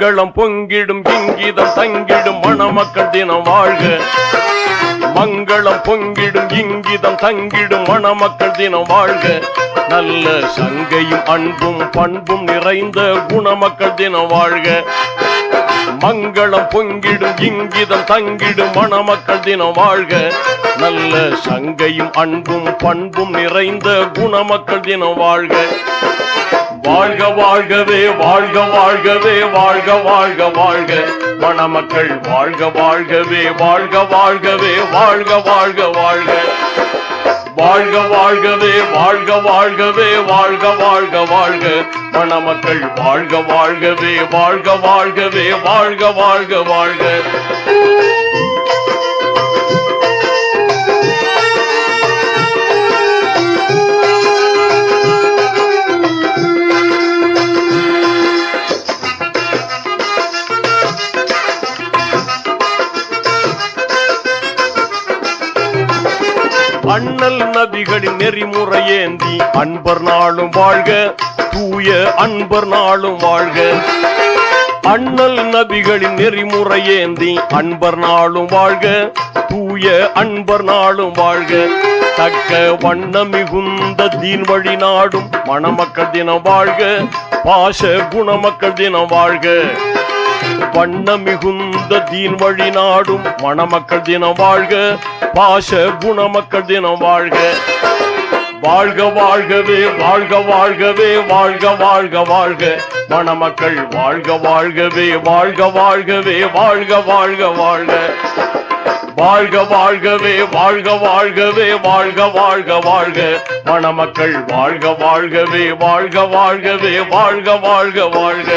மங்களம் பொங்கிடும் இங்கிதம் தங்கிடும் மணமக்கள் தினம் வாழ்க. மங்களம் பொங்கிடும் இங்கிதம் தங்கிடும் மணமக்கள் தினம் வாழ்க. நல்ல சங்கையும் அன்பும் பண்பும் நிறைந்த குணமக்கள் தினம் வாழ்க. மங்களம் பொங்கிடும் இங்கிதம் தங்கிடும் மணமக்கள் தினம் வாழ்க. நல்ல சங்கையும் அன்பும் பண்பும் நிறைந்த குணமக்கள் தினம் வாழ்க. வாழ்க வாழ்கவே வாழ்க வாழ்கவே வாழ்க வாழ்க வாழ்க மணமக்கள் வாழ்க வாழ்கவே வாழ்க வாழ்கவே வாழ்க வாழ்க வாழ்க. வாழ்க வாழ்கவே வாழ்க வாழ்கவே வாழ்க வாழ்க வாழ்க மணமக்கள் வாழ்க வாழ்கவே வாழ்க வாழ்கவே வாழ்க வாழ்க வாழ்க. அண்ணல் நபிகளின் நெறிமுறையேந்தி அன்பர் நாளும் வாழ்க. தூய அன்பர் நாளும் வாழ்க. அண்ணல் நபிகளின் நெறிமுறையேந்தி அன்பர் நாளும் வாழ்க. தூய அன்பர் நாளும் வாழ்க. தக்க வண்ண மிகுந்த தீன் வழி நாடும் மணமக்கள் தினம் வாழ்க. பாச குணமக்கள் தினம் வாழ்க. வண்ண மிகுந்த தீன் வழி நாடும் மணமக்கள் தினம் வாழ்க. பாச குணமக்கள் தினம் வாழ்க. வாழ்க வாழ்கவே வாழ்க வாழ்கவே வாழ்க வாழ்க வாழ்க மணமக்கள் வாழ்க வாழ்கவே வாழ்க வாழ்கவே வாழ்க வாழ்க வாழ்க. வாழ்க வாழ்கவே வாழ்க வாழ்கவே வாழ்க வாழ்க வாழ்க மணமக்கள் வாழ்க வாழ்கவே வாழ்க வாழ்கவே வாழ்க வாழ்க வாழ்க.